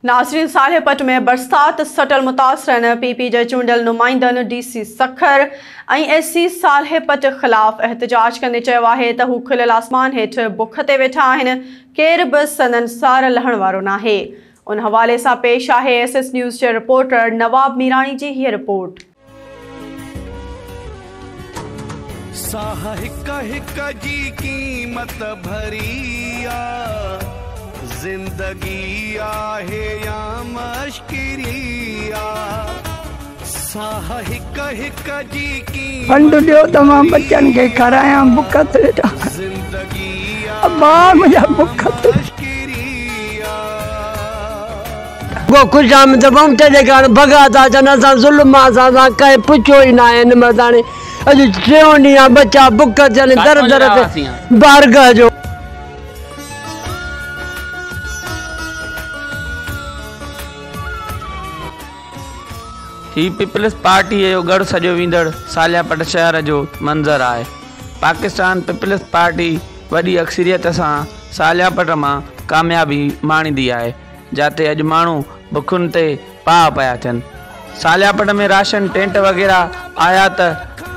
नाज़रीन, सालेपत में बरसात सटल मुतासरन पीपी जे चूंडियल नुमाइंदन DC सखर SC सालेपत खिलाफ एहतजाज कंदे चयो आहे त हू खुलियल आसमान हेठ बुख ते वेठा आहिनि, केर बि संदन सार लहण वारो नाहे। उन हवाले सां पेश आहे SS न्यूज़ जे रिपोर्टर नवाब मीरानी जी हीअ रिपोर्ट। साह हिक हिक जी कीमत भरिया, जिंदगी आहे या मश्किरिया, साह हिक हिक जी कीमत फंड दियो तमाम बच्चन के कराया बुख ते जिंदगी अब्बा मुझे बुख ते वो कुछ हम जब हम तेरे घर भगा था जना सा जुल्म सा कहे पुछो ही ना है मर्दाने अज ट्रेनिया बच्चा बुक चले दर दर पे बारगाह जो ही पीपल्स पार्टी जो गढ़ सजो वींदड़ सालियापत शहर जो मंजर है। पाकिस्तान पीपल्स पार्टी वही अक्सरियत से सालियापत में कामयाबी माणींदी है, जाते अज मानू बुखुन ते पा पया थियन। सालियापत में राशन टेंट वगैरह आया तो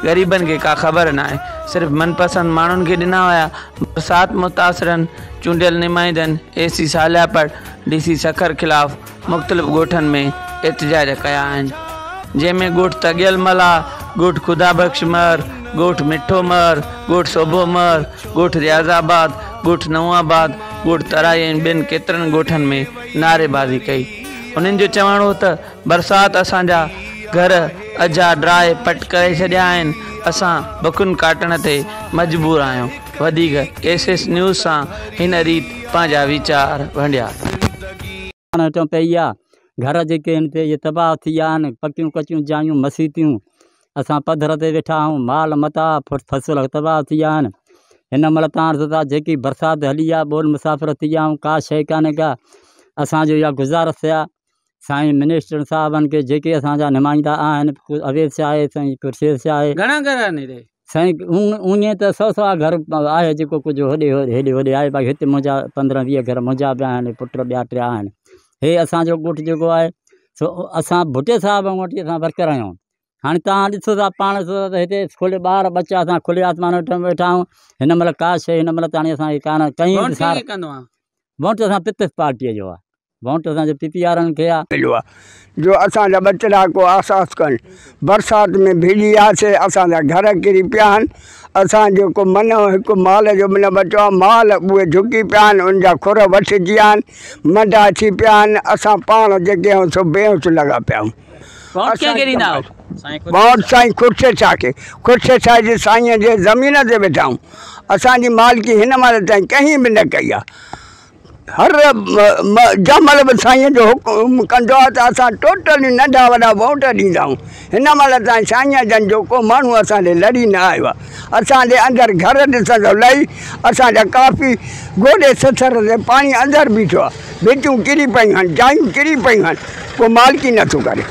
गरीबन के का खबर ना है, सिर्फ मनपसंद मानून के दिना हुआ। बरसात मुतासरन चूंडियल नुमाइंदन SC सालियापत DC सखर खिलाफ मुख्तलिफ गोठन में एहतजाज कया आहिनि, जैमें गोठ तगियल मला, गोठ खुदा बख्श मर, गोठ मिठो मर, गोठ सोभो मर, गोठ रियाजाबाद, गोठ नवाबाद, गोठ तराई बिन केतरन गोठन में नारेबाजी कई। उन्हनि जो चवणो त बरसात असांजा घर अजा ड्राए पट करे छॾिया आहिनि, असां बुखुन काटण ते मजबूर आहियूं। वधीक SS न्यूज़ सां हिन रीत पंहिंजा वीचार वंडिया। घर जेके ते ये तबाह थी विया आहिनि, पकियूं कचियूं जायूं मसीतियूं, असां पधर ते वेठा आहियूं, माल मता फसल तबाह थी विया आहिनि। हिन महिल तव्हां जेकी बरसाति हली आहे बोल मुसाफ़िर थी विया आहियूं, का शइ कान्हे का। असांजो इहा गुज़ारिश आहे साईं मिनिस्टर साहबनि के जेके असांजा नुमाइंदा आहिनि, अवेद शाह आहे, साईं कुरशेद शाह आहे, घणा घर आहिनि साईं उन त 100 घर आहे, जेको कुझु हेॾे होॾे आहे। बाक़ी हिते मुंहिंजा 15-20 घर मुंहिंजा बि आहिनि, पुट ॿिया टिया आहिनि। हे असांजो ॻोठ जेको आहे सो असां भुटे साहिब वटि असां वर्कर आहियूं। हाणे तव्हां ॾिसो था पाण हिते खुले ॿार बच्चा असां खुले आसमान वेठा आहियूं। हिन महिल का शइ हिन महिल ताणी असांखे कान कहीं वोट असां पीपल्स पार्टीअ जो आहे, वोट असांजे PPR खे आहे जो असांजा बचड़ा को आसास कनि। बरसात में भीॼी वियासीं, असांजा घर किरी पिया आहिनि। असां जेको मन हिकु माल जो मन बचो आहे, माल उहे झुकी पिया आहिनि, उनजा खुर वठिजी विया आहिनि, मंडा थी पिया आहिनि। असां पाण जेके आहियूं सो बेहोश लॻा पिया आहियूं। वोट साईं खुर्शेद शाह खे, खुर्शेद शाह जे साईं जे ज़मीन ते वेठा आहियूं। असांजी मालिकी हिन महिल ताईं कंहिं बि न कई आहे। हर जमल बि साईं जो हुकुम कंदो आहे त असां टोटली नंढा वॾा वोट ॾींदा आहियूं। हिन महिल ताईं साईं जन जो को माण्हू असांजे लड़ी न आयो आहे। असांजे अंदरि घर ॾिसंदो लही असांजा काफ़ी गोॾे ससर ते पाणी अंदरि बीठो आहे, भितियूं किरी पियूं आहिनि, जायूं किरी पियूं आहिनि, को मालिकी नथो करे।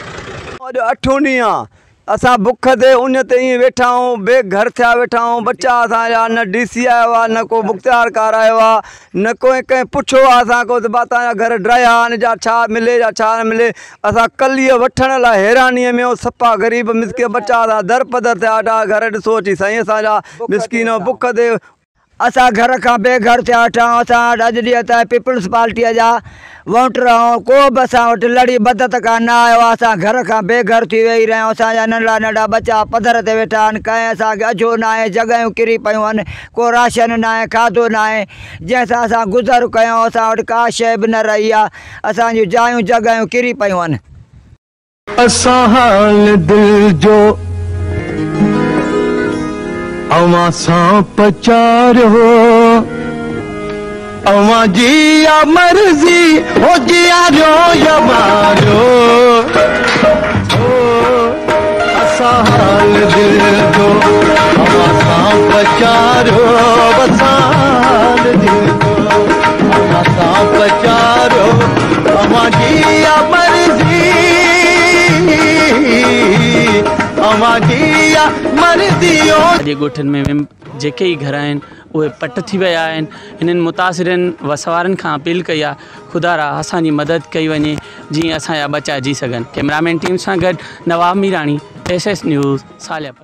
अठों ॾींहुं आहे असां बुख ते उन ते ईअं वेठा आहियूं, बेघर थिया वेठा आहियूं। बच्चा असांजा न DC आयो आहे, न को मुख़्तियारकार आयो आहे, न कोई कंहिं पुछो आहे असांखो त तव्हांजा घर ड्राया आहिनि जा छा मिले या छा न मिले। असां कलीअ वठण लाइ हैरानीअ में सफ़ा ग़रीब मिसकिन बच्चा असां दर पदर थिया वेठा। घर ॾिसो अची साईं असांजा मिसकिन बुख ते असां घर खां बेघर थिया वेठा आहियूं। असां अॼु ॾींहं ताईं पीपल्स पार्टीअ जा वोटर आहियूं, को बि असां वटि लड़ी मदद कान आयो आहे। असां घर खां बेघर थी वेही रहिया आहियूं। असांजा नंढड़ा नंढड़ा बच्चा पधर ते वेठा आहिनि, कंहिं असांखे अझो न आहे, जॻहियूं किरी पियूं आहिनि, को राशन न आहे, खाधो न आहे, जंहिंसां असां गुज़र कयूं। असां वटि का शइ बि न रही आहे, असांजूं जायूं जॻहियूं किरी पियूं आहिनि। असां हाल दिल जो अवां सां पचारो, अवां जी या मर्ज़ी हो जियारो या मारो। असां हाल दिल जो अवां सां पचारो, असां हाल दिल जो अवां सां पचारो, अवां जी या मर्ज़ी अवां जी या मर्ज़ी। गोठन में जेके ही घर आहिनि उहे पट थी विया आहिनि। हिननि मुतासिरनि वसवारनि खां अपील कई आहे ख़ुदा असांजी मदद कई वञे जीअं असांजा बचा जी सघनि। कैमरामैन टीम सां गॾु नवाब मीराणी, SS न्यूज़, सालियापट।